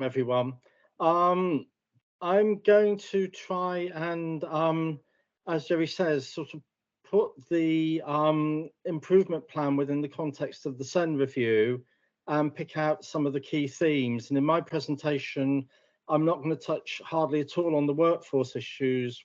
Everyone. Um, I'm going to try and, as Jerry says, sort of put the improvement plan within the context of the SEN review and pick out some of the key themes. And in my presentation, I'm not going to touch hardly at all on the workforce issues,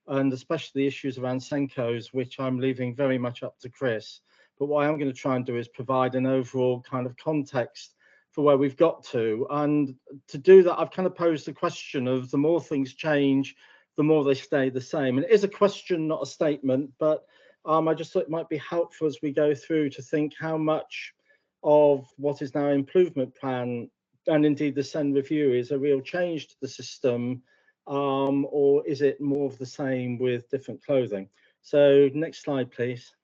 and especially the issues around SENCOs, which I'm leaving very much up to Chris. But what I'm going to try and do is provide an overall kind of context for where we've got to. And to do that, I've kind of posed the question of the more things change, the more they stay the same. And it is a question, not a statement, but I just thought it might be helpful as we go through to think how much of what is now improvement plan and indeed the SEN review is a real change to the system, or is it more of the same with different clothing? So next slide, please.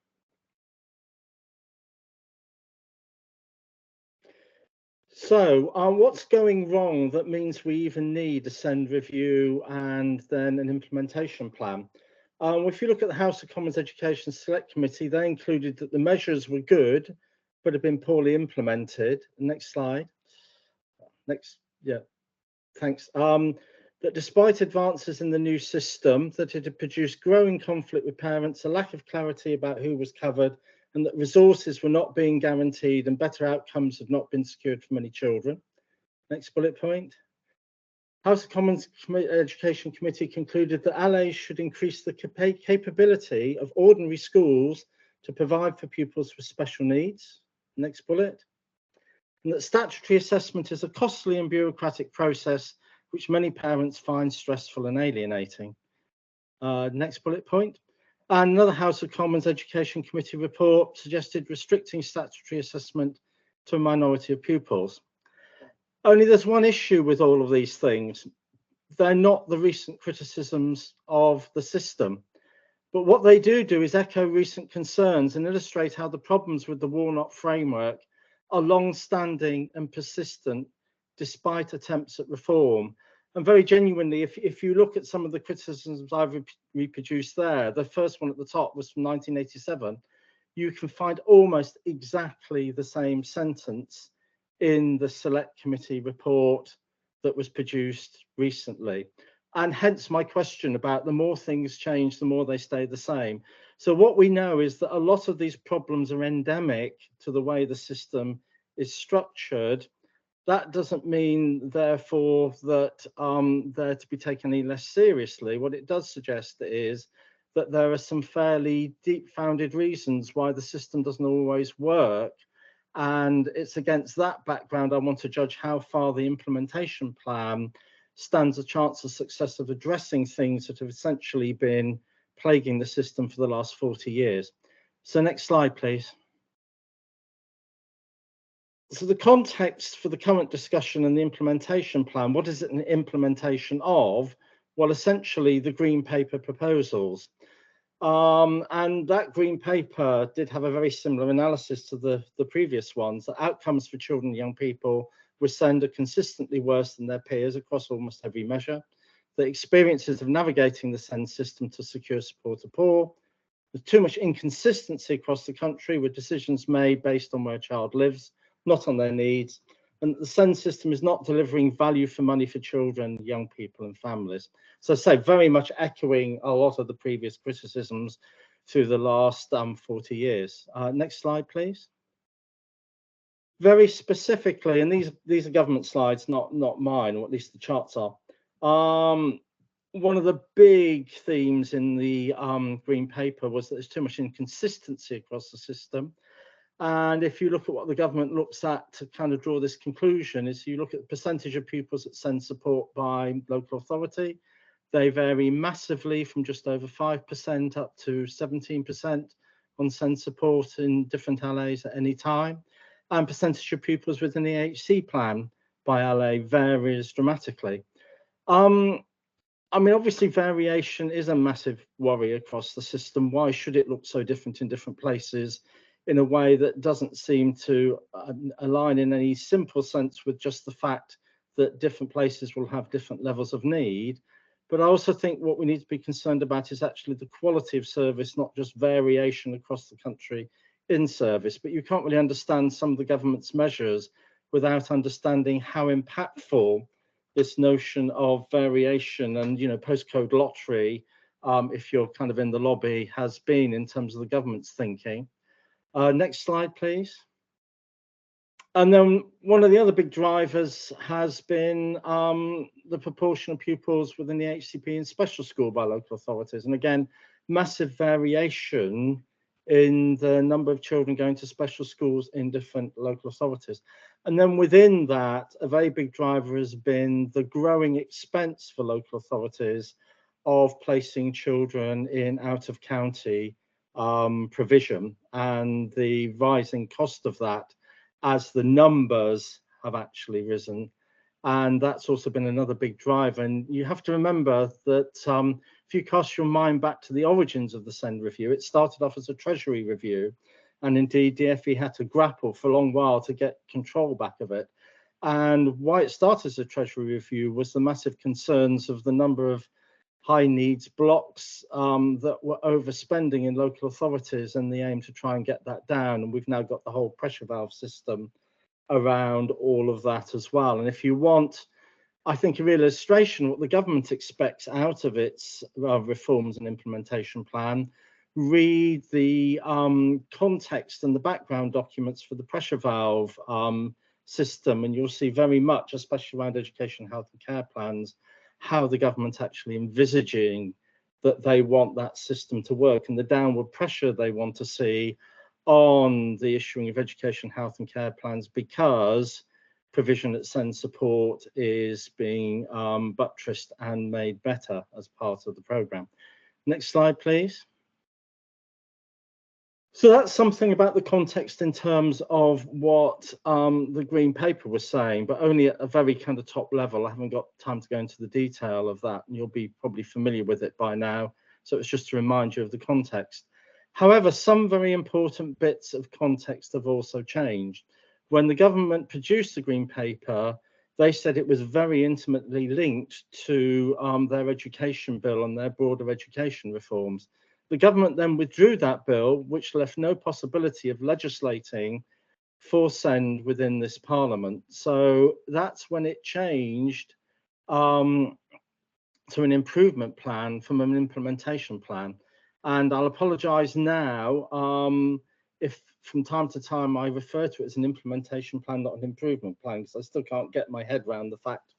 So what's going wrong that means we even need a SEND review and then an implementation plan? If you look at the House of Commons Education Select Committee, they included that the measures were good, but have been poorly implemented. Next slide. Next, yeah, thanks. That despite advances in the new system, that it had produced growing conflict with parents, a lack of clarity about who was covered, and that resources were not being guaranteed and better outcomes had not been secured for many children. Next bullet point. House of Commons Education Committee concluded that LAs should increase the capability of ordinary schools to provide for pupils with special needs. Next bullet. And that statutory assessment is a costly and bureaucratic process which many parents find stressful and alienating. Next bullet point. And another House of Commons Education Committee report suggested restricting statutory assessment to a minority of pupils. Only there's one issue with all of these things. They're not the recent criticisms of the system. But what they do is echo recent concerns and illustrate how the problems with the Warnock framework are long-standing and persistent despite attempts at reform. And very genuinely, if you look at some of the criticisms I've reproduced there, the first one at the top was from 1987, you can find almost exactly the same sentence in the Select Committee report that was produced recently. And hence my question about the more things change, the more they stay the same. So what we know is that a lot of these problems are endemic to the way the system is structured. That doesn't mean, therefore, that they're to be taken any less seriously. What it does suggest is that there are some fairly deep-founded reasons why the system doesn't always work. And it's against that background I want to judge how far the implementation plan stands a chance of success of addressing things that have essentially been plaguing the system for the last 40 years. So next slide, please. So the context for the current discussion and the implementation plan, what is it an implementation of? Well, essentially the Green Paper proposals. And that Green Paper did have a very similar analysis to the previous ones. The outcomes for children and young people with SEND are consistently worse than their peers across almost every measure. The experiences of navigating the SEND system to secure support are poor. There's too much inconsistency across the country with decisions made based on where a child lives, not on their needs. And the SEND system is not delivering value for money for children, young people and families. So I say very much echoing a lot of the previous criticisms through the last 40 years. Next slide, please. Very specifically, and these are government slides, not mine, or at least the charts are. One of the big themes in the Green Paper was that there's too much inconsistency across the system. And if you look at what the government looks at to kind of draw this conclusion, is you look at the percentage of pupils that send support by local authority. They vary massively from just over 5% up to 17% on send support in different LAs at any time. And percentage of pupils with an EHC plan by LA varies dramatically. I mean, obviously variation is a massive worry across the system. Why should it look so different in different places in a way that doesn't seem to align in any simple sense with just the fact that different places will have different levels of need? But I also think what we need to be concerned about is actually the quality of service, not just variation across the country in service. But you can't really understand some of the government's measures without understanding how impactful this notion of variation and, postcode lottery, if you're kind of in the lobby, has been in terms of the government's thinking. Next slide, please. And then one of the other big drivers has been the proportion of pupils within the HCP in special school by local authorities. And again, massive variation in the number of children going to special schools in different local authorities. And then within that, a very big driver has been the growing expense for local authorities of placing children in out-of-county provision, and the rising cost of that as the numbers have actually risen. And that's also been another big driver. And you have to remember that if you cast your mind back to the origins of the SEND review, it started off as a Treasury review. And indeed, DfE had to grapple for a long while to get control back of it. And why it started as a Treasury review was the massive concerns of the number of high needs blocks that were overspending in local authorities, and the aim to try and get that down. And we've now got the whole pressure valve system around all of that as well. And if you want, I think, a real illustration of what the government expects out of its reforms and implementation plan, read the context and the background documents for the pressure valve system, and you'll see very much, especially around education, health and care plans, how the government actually envisaging that they want that system to work, and the downward pressure they want to see on the issuing of education, health and care plans, because provision at SEND support is being buttressed and made better as part of the programme. Next slide, please. So that's something about the context in terms of what the Green Paper was saying, but only at a very kind of top level. I haven't got time to go into the detail of that, and you'll be probably familiar with it by now. So it's just to remind you of the context. However, some very important bits of context have also changed. When the government produced the Green Paper, they said it was very intimately linked to their education bill and their broader education reforms. The government then withdrew that bill, which left no possibility of legislating for SEND within this parliament. So that's when it changed to an improvement plan from an implementation plan. And I'll apologise now if from time to time I refer to it as an implementation plan, not an improvement plan, because I still can't get my head around the fact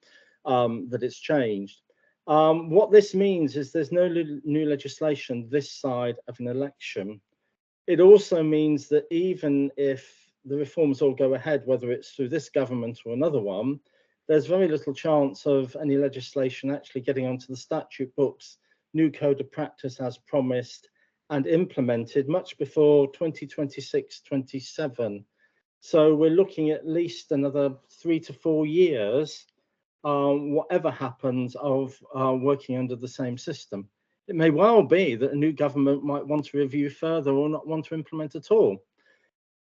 that it's changed. What this means is there's no new legislation this side of an election. It also means that even if the reforms all go ahead, whether it's through this government or another one, there's very little chance of any legislation actually getting onto the statute books, new code of practice as promised and implemented much before 2026-27. So we're looking at least another 3 to 4 years, whatever happens, of working under the same system. It may well be that a new government might want to review further or not want to implement at all.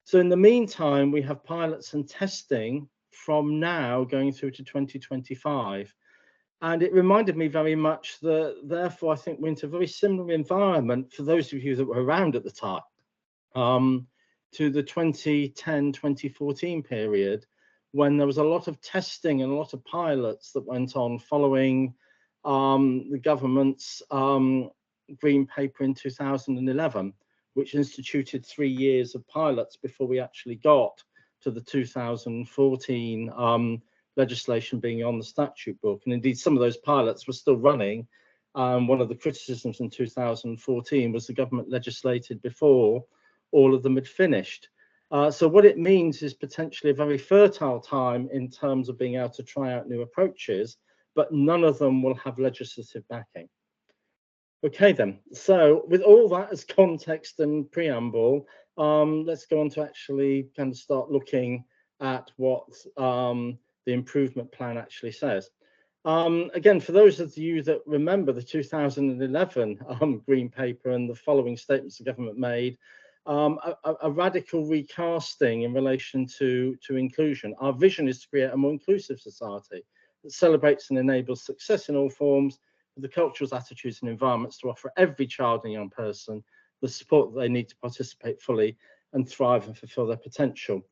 So in the meantime, we have pilots and testing from now going through to 2025. And it reminded me very much that, therefore, I think we're into a very similar environment, for those of you that were around at the time, to the 2010-2014 period, when there was a lot of testing and a lot of pilots that went on following the government's Green Paper in 2011, which instituted 3 years of pilots before we actually got to the 2014 legislation being on the statute book. And indeed, some of those pilots were still running. One of the criticisms in 2014 was the government legislated before all of them had finished. So what it means is potentially a very fertile time in terms of being able to try out new approaches, but none of them will have legislative backing. Okay then, so with all that as context and preamble, let's go on to actually kind of start looking at what the improvement plan actually says. Again, for those of you that remember the 2011 Green Paper and the following statements the government made, a radical recasting in relation to inclusion. Our vision is to create a more inclusive society that celebrates and enables success in all forms, with the cultures, attitudes and environments to offer every child and young person the support that they need to participate fully and thrive and fulfill their potential.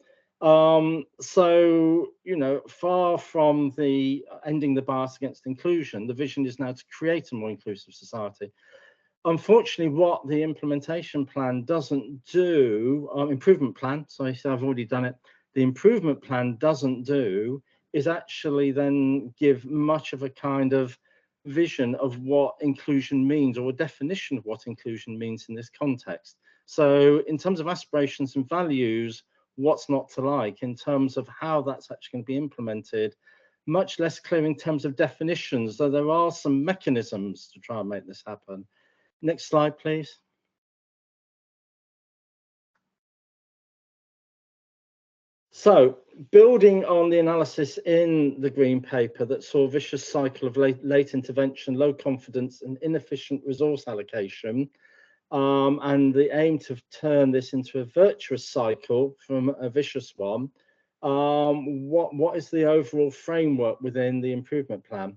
So, you know, far from the ending the bias against inclusion, the vision is now to create a more inclusive society. Unfortunately, what the implementation plan doesn't do, improvement plan, sorry, so I've already done it. The improvement plan doesn't do is actually then give much of a kind of vision of what inclusion means, or a definition of what inclusion means in this context. So in terms of aspirations and values, what's not to like in terms of how that's actually going to be implemented, much less clear in terms of definitions, though there are some mechanisms to try and make this happen. Next slide, please. So, building on the analysis in the Green Paper that saw a vicious cycle of late intervention, low confidence, and inefficient resource allocation, and the aim to turn this into a virtuous cycle from a vicious one, what is the overall framework within the improvement plan?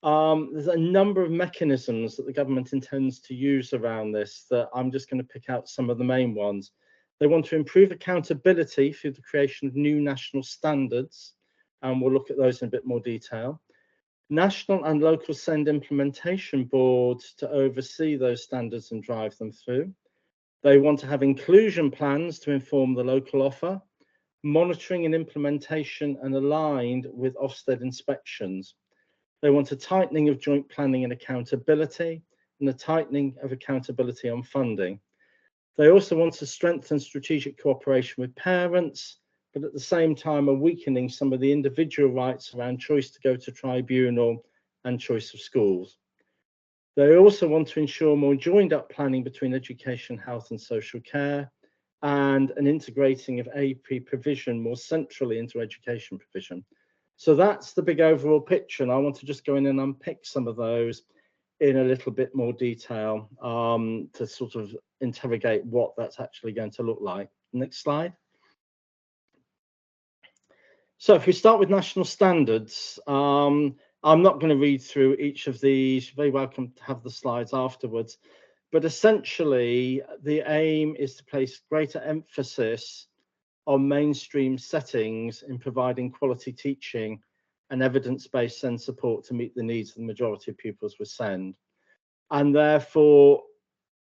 There's a number of mechanisms that the government intends to use around this that I'm just going to pick out some of the main ones. They want to improve accountability through the creation of new national standards, and we'll look at those in a bit more detail. National and local SEND implementation boards to oversee those standards and drive them through. They want to have inclusion plans to inform the local offer, monitoring and implementation and aligned with Ofsted inspections. They want a tightening of joint planning and accountability, and a tightening of accountability on funding. They also want to strengthen strategic cooperation with parents, but at the same time are weakening some of the individual rights around choice to go to tribunal and choice of schools. They also want to ensure more joined up planning between education, health and social care, and an integrating of AP provision more centrally into education provision. So that's the big overall picture, and I want to just go in and unpick some of those in a little bit more detail to sort of interrogate what that's actually going to look like. Next slide. So if we start with national standards, I'm not going to read through each of these. You're very welcome to have the slides afterwards. But essentially, the aim is to place greater emphasis on mainstream settings in providing quality teaching and evidence-based SEND support to meet the needs of the majority of pupils with SEND. And therefore,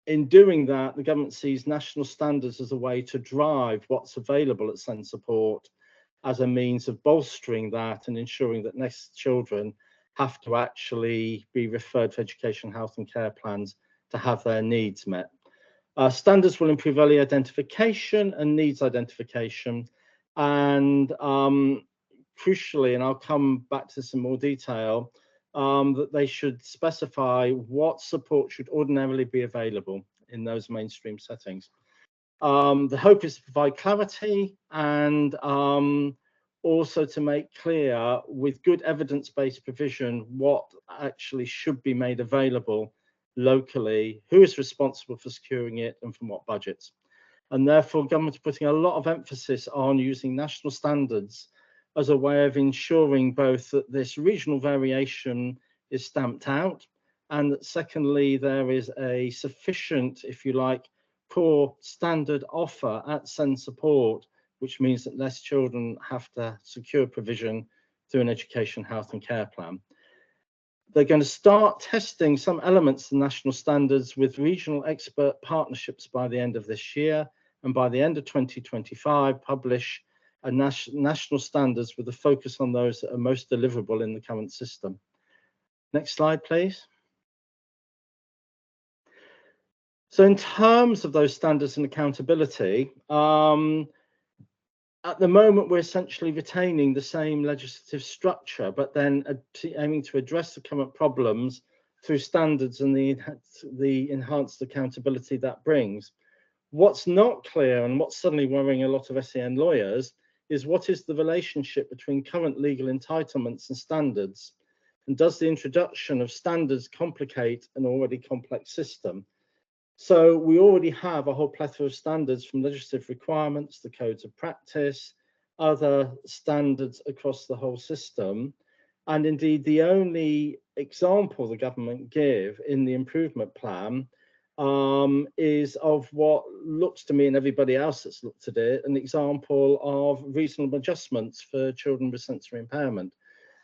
in doing that, the government sees national standards as a way to drive what's available at SEND support as a means of bolstering that and ensuring that next children have to actually be referred for education, health and care plans to have their needs met. Standards will improve early identification and needs identification, and crucially, and I'll come back to this in more detail, that they should specify what support should ordinarily be available in those mainstream settings. The hope is to provide clarity and also to make clear with good evidence-based provision what actually should be made available locally, who is responsible for securing it and from what budgets. And therefore, government is putting a lot of emphasis on using national standards as a way of ensuring both that this regional variation is stamped out, and that secondly, there is a sufficient, if you like, core standard offer at SEND support, which means that less children have to secure provision through an education, health and care plan. They're going to start testing some elements of national standards with regional expert partnerships by the end of this year, and by the end of 2025, publish a national standards with a focus on those that are most deliverable in the current system. Next slide, please. So in terms of those standards and accountability, at the moment, we're essentially retaining the same legislative structure, but then aiming to address the current problems through standards and the enhanced accountability that brings. What's not clear, and what's suddenly worrying a lot of SEN lawyers, is what is the relationship between current legal entitlements and standards? And does the introduction of standards complicate an already complex system? So we already have a whole plethora of standards, from legislative requirements, the codes of practice, other standards across the whole system. And indeed, the only example the government give in the improvement plan is of what looks to me and everybody else that's looked at it an example of reasonable adjustments for children with sensory impairment.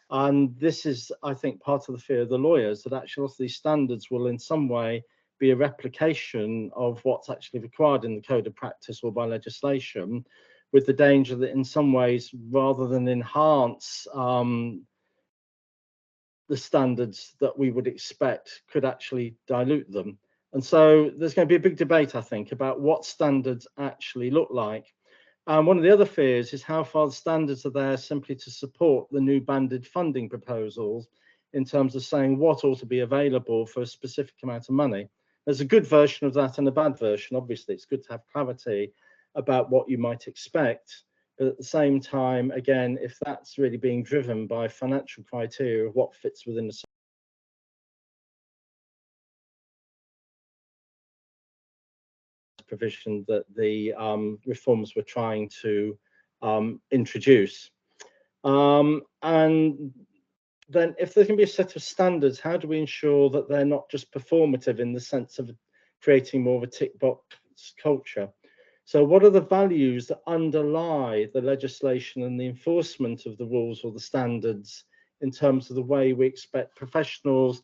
And this is, I think, part of the fear of the lawyers, that actually lots of these standards will in some way be a replication of what's actually required in the code of practice or by legislation, with the danger that in some ways, rather than enhance the standards that we would expect, could actually dilute them. And so there's going to be a big debate, I think, about what standards actually look like. And one of the other fears is how far the standards are there simply to support the new banded funding proposals in terms of saying what ought to be available for a specific amount of money. There's a good version of that and a bad version. Obviously, it's good to have clarity about what you might expect. But at the same time, again, if that's really being driven by financial criteria of what fits within a provision that the reforms were trying to introduce. And then if there can be a set of standards, how do we ensure that they're not just performative in the sense of creating more of a tick box culture? So what are the values that underlie the legislation and the enforcement of the rules or the standards in terms of the way we expect professionals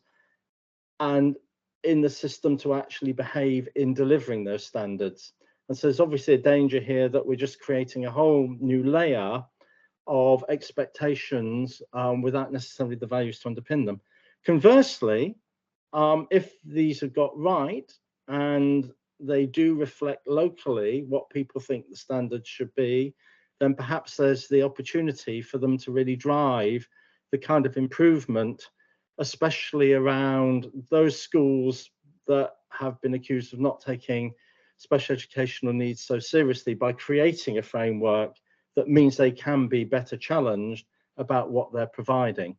and in the system to actually behave in delivering those standards? And so there's obviously a danger here that we're just creating a whole new layer of expectations without necessarily the values to underpin them. Conversely, if these are got right and they do reflect locally what people think the standards should be, then perhaps there's the opportunity for them to really drive the kind of improvement, especially around those schools that have been accused of not taking special educational needs so seriously, by creating a framework that means they can be better challenged about what they're providing.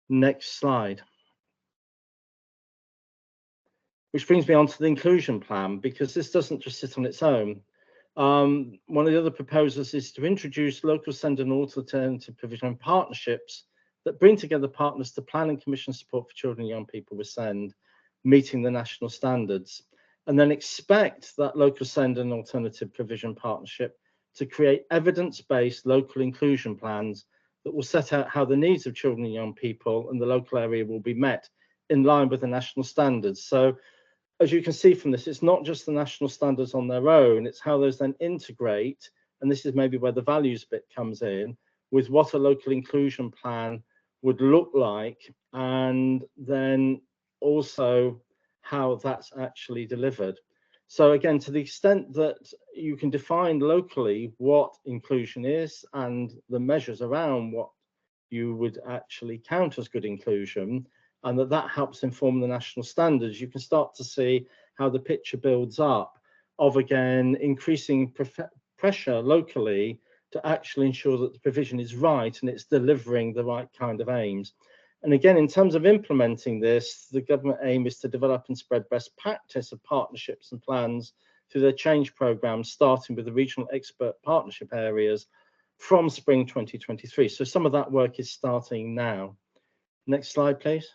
Next slide. Which brings me on to the inclusion plan, because this doesn't just sit on its own. One of the other proposals is to introduce local send and alternative provision partnerships that bring together partners to plan and commission support for children and young people with SEND, meeting the national standards, and then expect that local send and alternative provision partnership to create evidence-based local inclusion plans that will set out how the needs of children and young people in the local area will be met in line with the national standards. So as you can see from this, it's not just the national standards on their own, it's how those then integrate, and this is maybe where the values bit comes in, with what a local inclusion plan would look like, and then also how that's actually delivered. So again, to the extent that you can define locally what inclusion is and the measures around what you would actually count as good inclusion, and that helps inform the national standards, you can start to see how the picture builds up of, again, increasing pressure locally to actually ensure that the provision is right and it's delivering the right kind of aims. And again, in terms of implementing this, the government aim is to develop and spread best practice of partnerships and plans through their change programs, starting with the regional expert partnership areas from spring 2023. So some of that work is starting now. Next slide, please.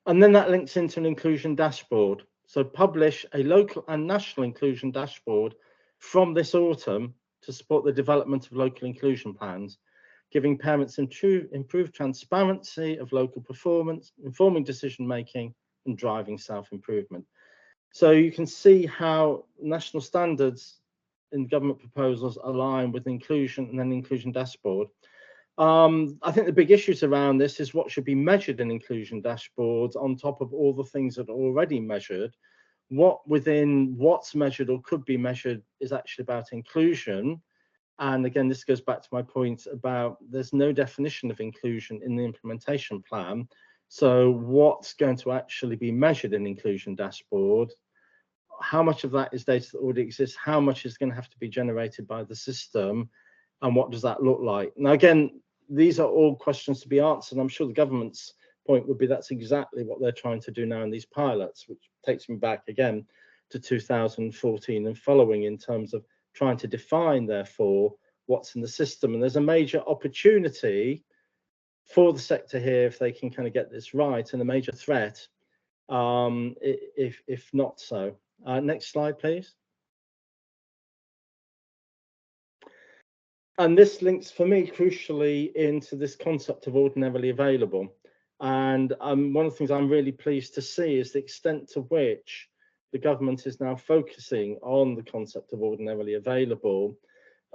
And then that links into an inclusion dashboard. So publish a local and national inclusion dashboard from this autumn to support the development of local inclusion plans, giving parents improved transparency of local performance, informing decision-making and driving self-improvement. So you can see how national standards in government proposals align with inclusion and then inclusion dashboard. I think the big issues around this is what should be measured in inclusion dashboards on top of all the things that are already measured. What within what's measured or could be measured is actually about inclusion. And again, this goes back to my point about there's no definition of inclusion in the implementation plan. So what's going to actually be measured in inclusion dashboard? How much of that is data that already exists? How much is going to have to be generated by the system? And what does that look like? Now, again, these are all questions to be answered. I'm sure the government's point would be that's exactly what they're trying to do now in these pilots, which takes me back again to 2014 and following, in terms of trying to define, therefore, what's in the system. And there's a major opportunity for the sector here if they can kind of get this right, and a major threat if not so. Next slide, please. And this links for me crucially into this concept of ordinarily available. And one of the things I'm really pleased to see is the extent to which the government is now focusing on the concept of ordinarily available.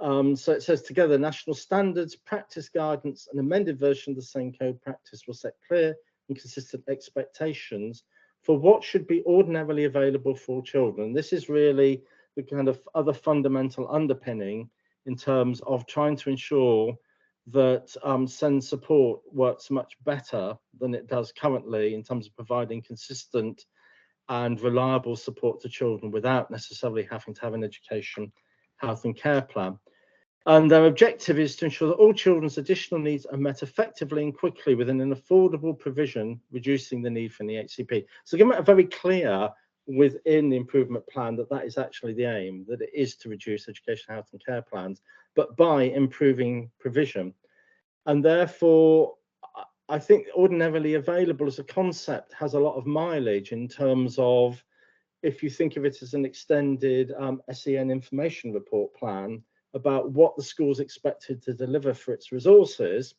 So it says together, national standards, practice guidance, and amended version of the same code practice will set clear and consistent expectations for what should be ordinarily available for all children. This is really the kind of other fundamental underpinning in terms of trying to ensure that SEND support works much better than it does currently in terms of providing consistent and reliable support to children without necessarily having to have an education, health and care plan. And their objective is to ensure that all children's additional needs are met effectively and quickly within an affordable provision, reducing the need for an EHCP. So the government are very clear within the improvement plan that that is actually the aim, that it is to reduce education, health and care plans, but by improving provision. And therefore, I think ordinarily available as a concept has a lot of mileage in terms of, if you think of it as an extended SEN information report plan about what the school's expected to deliver for its resources,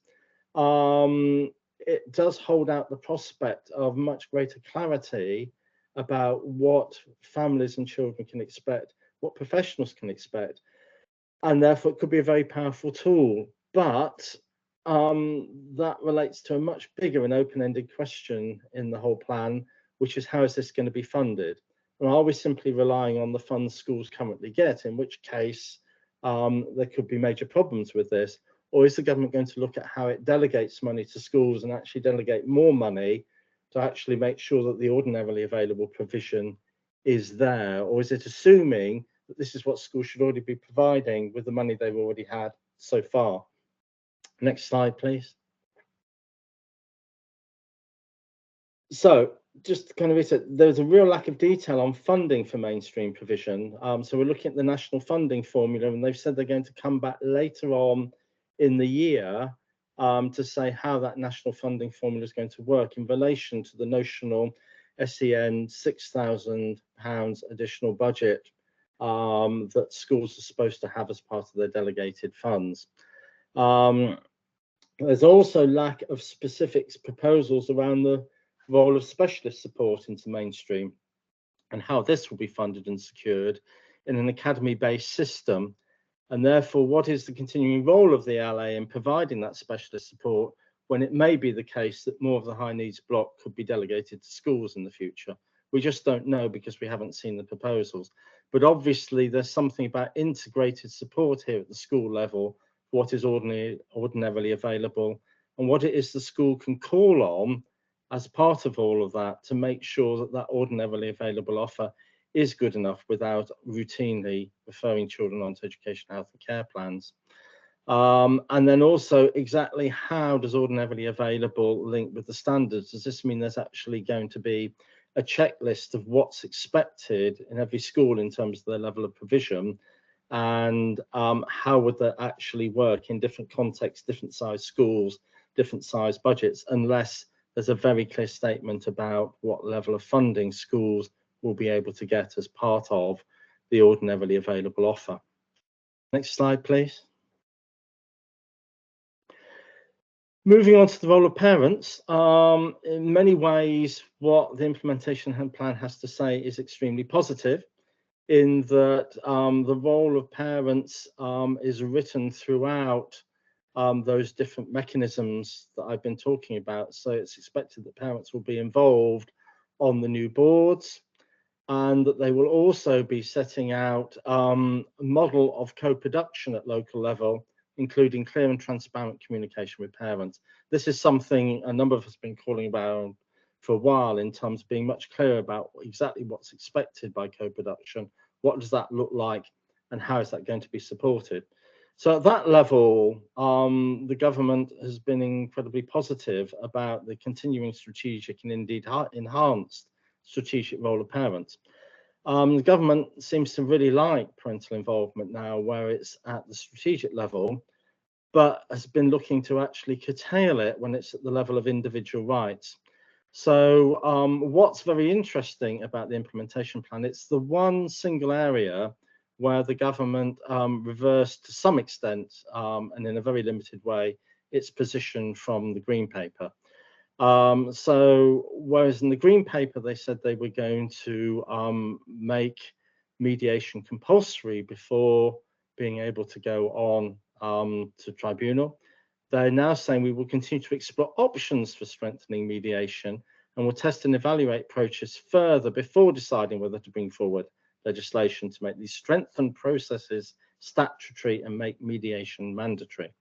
it does hold out the prospect of much greater clarity about what families and children can expect, what professionals can expect, and therefore it could be a very powerful tool. But that relates to a much bigger and open-ended question in the whole plan, which is how is this going to be funded? And are we simply relying on the funds schools currently get, in which case there could be major problems with this? Or is the government going to look at how it delegates money to schools and actually delegate more money to actually make sure that the ordinarily available provision is there? Or is it assuming that this is what schools should already be providing with the money they've already had so far? Next slide, please. So just to kind of reset, there's a real lack of detail on funding for mainstream provision. So we're looking at the national funding formula, and they've said they're going to come back later on in the year to say how that national funding formula is going to work in relation to the notional SEN £6,000 additional budget that schools are supposed to have as part of their delegated funds. There's also lack of specific proposals around the role of specialist support into mainstream and how this will be funded and secured in an academy-based system. And therefore, what is the continuing role of the LA in providing that specialist support when it may be the case that more of the high needs block could be delegated to schools in the future? We just don't know because we haven't seen the proposals. But obviously, there's something about integrated support here at the school level, what is ordinarily available, and what it is the school can call on as part of all of that to make sure that that ordinarily available offer is good enough without routinely referring children onto education, health and care plans. And then also exactly how does ordinarily available link with the standards? Does this mean there's actually going to be a checklist of what's expected in every school in terms of their level of provision? And how would that actually work in different contexts, different size schools, different size budgets, unless there's a very clear statement about what level of funding schools will be able to get as part of the ordinarily available offer. Next slide, please. Moving on to the role of parents, in many ways, what the implementation plan has to say is extremely positive, in that the role of parents is written throughout those different mechanisms that I've been talking about. So it's expected that parents will be involved on the new boards, and that they will also be setting out a model of co-production at local level, including clear and transparent communication with parents. This is something a number of us have been calling about for a while in terms of being much clearer about exactly what's expected by co-production, what does that look like, and how is that going to be supported. So at that level, the government has been incredibly positive about the continuing strategic and indeed enhanced strategic role of parents. The government seems to really like parental involvement now, where it's at the strategic level, but has been looking to actually curtail it when it's at the level of individual rights. So what's very interesting about the implementation plan, it's the one single area where the government reversed to some extent, and in a very limited way, its position from the Green Paper. So whereas in the Green Paper, they said they were going to make mediation compulsory before being able to go on to tribunal, they're now saying we will continue to explore options for strengthening mediation and will test and evaluate approaches further before deciding whether to bring forward legislation to make these strengthened processes statutory and make mediation mandatory.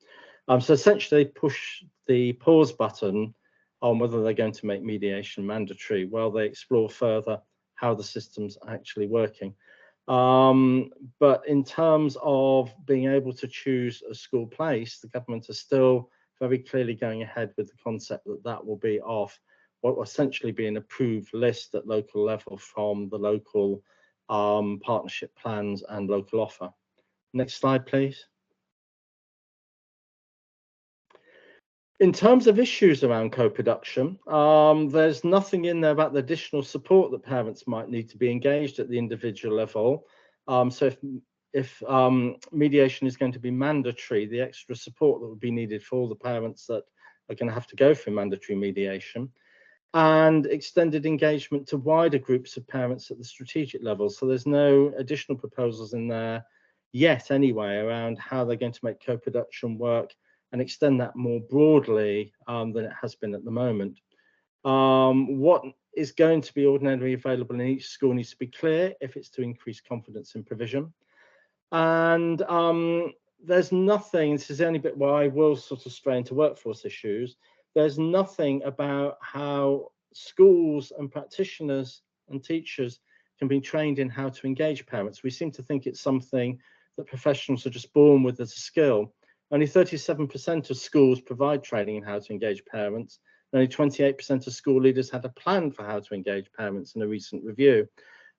So essentially, they push the pause button on whether they're going to make mediation mandatory while they explore further how the system's actually working. But in terms of being able to choose a school place, the government is still very clearly going ahead with the concept that that will be off what will essentially be an approved list at local level from the local partnership plans and local offer. Next slide, please. In terms of issues around co-production, there's nothing in there about the additional support that parents might need to be engaged at the individual level. So if mediation is going to be mandatory, the extra support that would be needed for all the parents that are going to have to go through mandatory mediation, and extended engagement to wider groups of parents at the strategic level. So there's no additional proposals in there yet anyway around how they're going to make co-production work and extend that more broadly than it has been at the moment. What is going to be ordinarily available in each school needs to be clear if it's to increase confidence in provision. And there's nothing, this is the only bit where I will sort of stray into workforce issues, there's nothing about how schools and practitioners and teachers can be trained in how to engage parents. We seem to think it's something that professionals are just born with as a skill. Only 37% of schools provide training in how to engage parents. Only 28% of school leaders had a plan for how to engage parents in a recent review.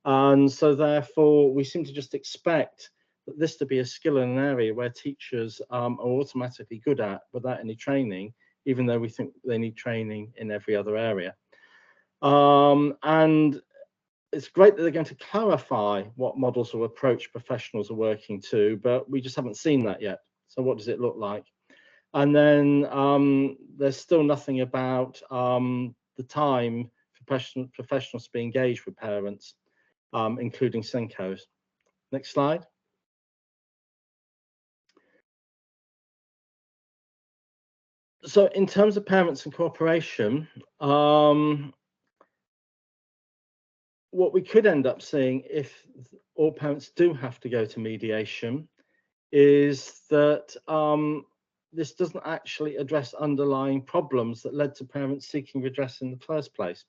And so therefore, we seem to just expect that this to be a skill in an area where teachers are automatically good at without any training, even though we think they need training in every other area. And it's great that they're going to clarify what models or approach professionals are working to, but we just haven't seen that yet. So what does it look like? And then there's still nothing about the time for professionals to be engaged with parents, including SENCOs. Next slide. So in terms of parents and cooperation, what we could end up seeing if all parents do have to go to mediation is that this doesn't actually address underlying problems that led to parents seeking redress in the first place.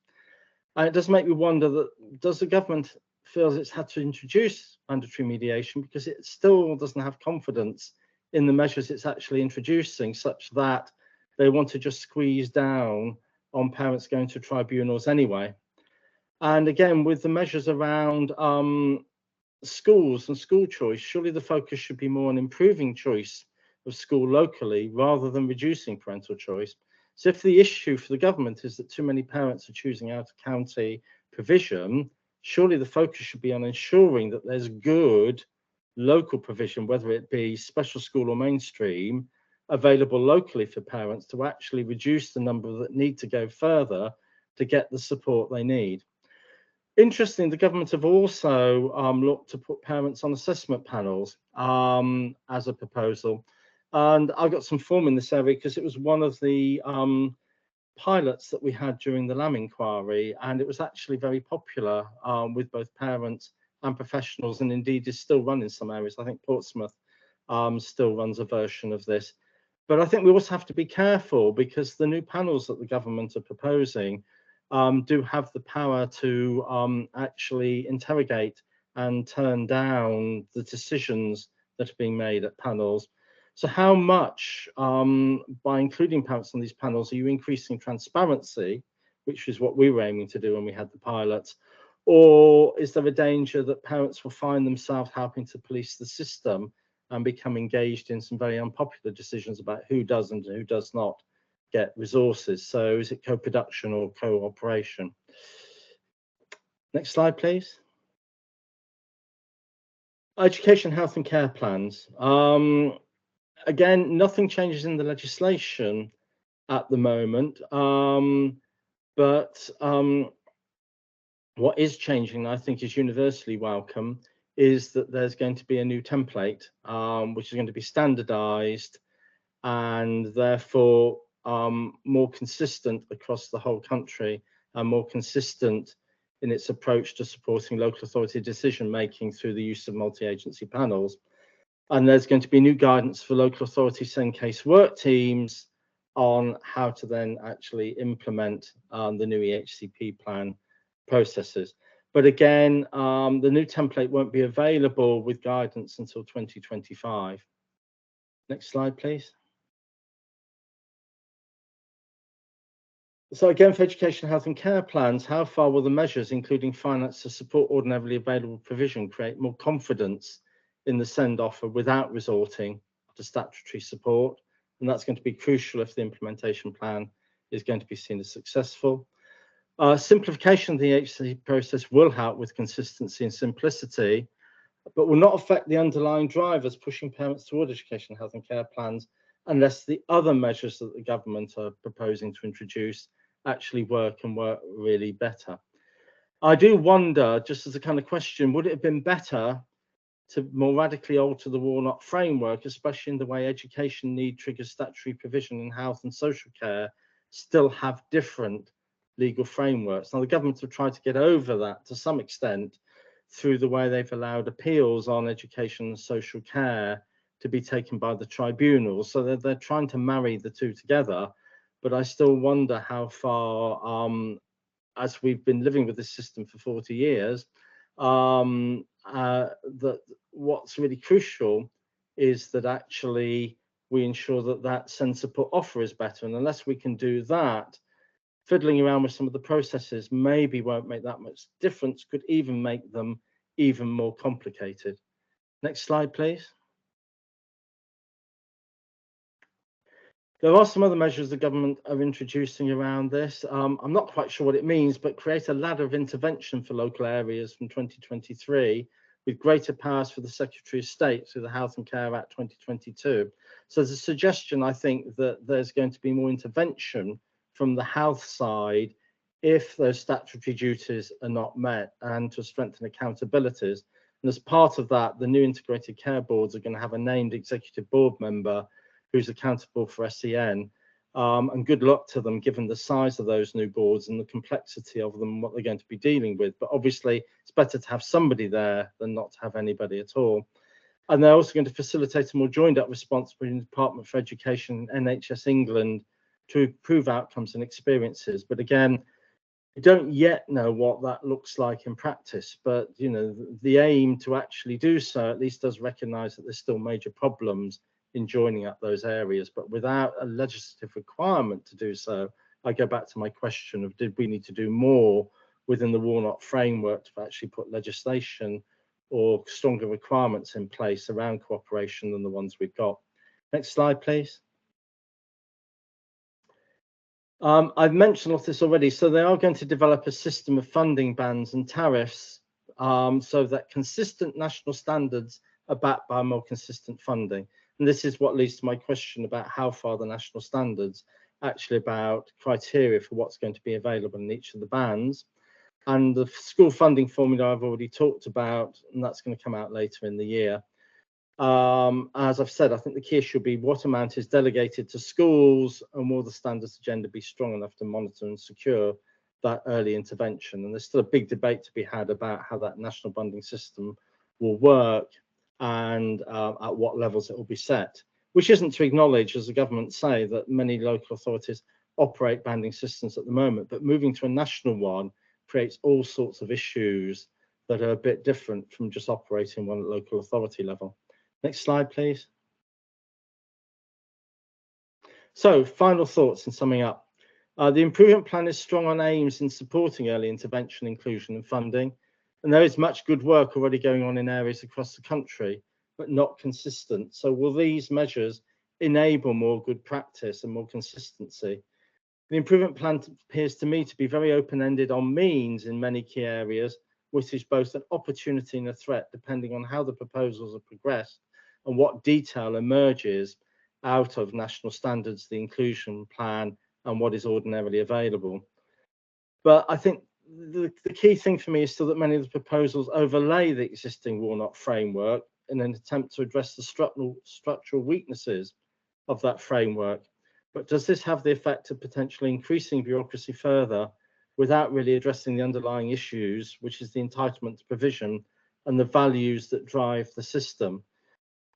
And it does make me wonder that does the government feel it's had to introduce mandatory mediation because it still doesn't have confidence in the measures it's actually introducing, such that they want to just squeeze down on parents going to tribunals anyway. And again, with the measures around schools and school choice, surely the focus should be more on improving choice of school locally rather than reducing parental choice. So if the issue for the government is that too many parents are choosing out of county provision, surely the focus should be on ensuring that there's good local provision, whether it be special school or mainstream, available locally for parents to actually reduce the number that need to go further to get the support they need. Interesting, the government have also looked to put parents on assessment panels as a proposal. And I got some form in this area because it was one of the pilots that we had during the Lamb inquiry, and it was actually very popular with both parents and professionals, and indeed is still run in some areas. I think Portsmouth still runs a version of this. But I think we also have to be careful because the new panels that the government are proposing do have the power to actually interrogate and turn down the decisions that are being made at panels. So how much, by including parents on these panels, are you increasing transparency, which is what we were aiming to do when we had the pilots, or is there a danger that parents will find themselves helping to police the system and become engaged in some very unpopular decisions about who does and who does not get resources. So is it co-production or cooperation? Next slide, please. Education, health and care plans. Again, nothing changes in the legislation at the moment, but what is changing, I think, is universally welcome, is that there's going to be a new template, which is going to be standardized and therefore more consistent across the whole country and more consistent in its approach to supporting local authority decision making through the use of multi-agency panels. And there's going to be new guidance for local authority send case work teams on how to then actually implement the new EHCP plan processes. But again, the new template won't be available with guidance until 2025. Next slide, please. So again, for education, health and care plans, how far will the measures, including finance to support ordinarily available provision, create more confidence in the send offer without resorting to statutory support? And that's going to be crucial if the implementation plan is going to be seen as successful. Simplification of the EHCP process will help with consistency and simplicity, but will not affect the underlying drivers pushing parents toward education, health and care plans unless the other measures that the government are proposing to introduce actually work and work really better. I do wonder, just as a kind of question, would it have been better to more radically alter the Warnock framework, especially in the way education need triggers statutory provision in health and social care still have different legal frameworks? Now, the government have tried to get over that to some extent through the way they've allowed appeals on education and social care to be taken by the tribunals. So they're trying to marry the two together. But I still wonder how far, as we've been living with this system for 40 years, that what's really crucial is that actually we ensure that that send support offer is better. And unless we can do that, fiddling around with some of the processes maybe won't make that much difference, could even make them even more complicated. Next slide, please. There are some other measures the government are introducing around this. I'm not quite sure what it means, but create a ladder of intervention for local areas from 2023 with greater powers for the Secretary of State through the Health and Care Act 2022. So there's a suggestion, I think, that there's going to be more intervention from the health side if those statutory duties are not met, and to strengthen accountabilities. And as part of that, the new integrated care boards are going to have a named executive board member who's accountable for SEN, and good luck to them given the size of those new boards and the complexity of them and what they're going to be dealing with. But obviously it's better to have somebody there than not to have anybody at all. And they're also going to facilitate a more joined up response between the Department for Education and NHS England to improve outcomes and experiences. But again, we don't yet know what that looks like in practice, but you know, the aim to actually do so at least does recognise that there's still major problems in joining up those areas. But without a legislative requirement to do so, I go back to my question of, did we need to do more within the Warnock framework to actually put legislation or stronger requirements in place around cooperation than the ones we've got? Next slide, please. I've mentioned all this already. So they are going to develop a system of funding bands and tariffs so that consistent national standards are backed by more consistent funding. And this is what leads to my question about how far the national standards actually about criteria for what's going to be available in each of the bands. And the school funding formula I've already talked about, and that's going to come out later in the year. As I've said, I think the key issue will be what amount is delegated to schools, and will the standards agenda be strong enough to monitor and secure that early intervention? And there's still a big debate to be had about how that national funding system will work and at what levels it will be set, which isn't to acknowledge, as the government say, that many local authorities operate banding systems at the moment, but moving to a national one creates all sorts of issues that are a bit different from just operating one at local authority level. Next slide, please. So, final thoughts and summing up. The improvement plan is strong on aims in supporting early intervention, inclusion and funding. And there is much good work already going on in areas across the country. but not consistent. So will these measures enable more good practice and more consistency? The improvement plan appears to me to be very open-ended on means in many key areas, which is both an opportunity and a threat, depending on how the proposals are progressed and what detail emerges out of national standards, the inclusion plan, and what is ordinarily available. But I think the key thing for me is still that many of the proposals overlay the existing Warnock framework in an attempt to address the structural weaknesses of that framework. But does this have the effect of potentially increasing bureaucracy further without really addressing the underlying issues, which is the entitlement to provision and the values that drive the system?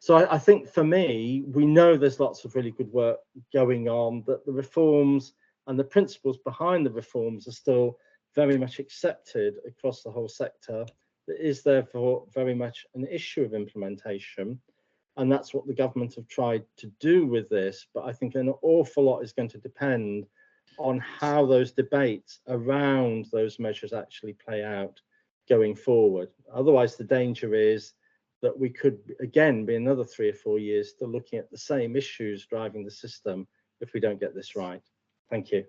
So I think for me, we know there's lots of really good work going on, but the reforms and the principles behind the reforms are still very much accepted across the whole sector. There is therefore very much an issue of implementation. And that's what the government have tried to do with this. But I think an awful lot is going to depend on how those debates around those measures actually play out going forward. Otherwise, the danger is that we could again be another 3 or 4 years still looking at the same issues driving the system if we don't get this right. Thank you.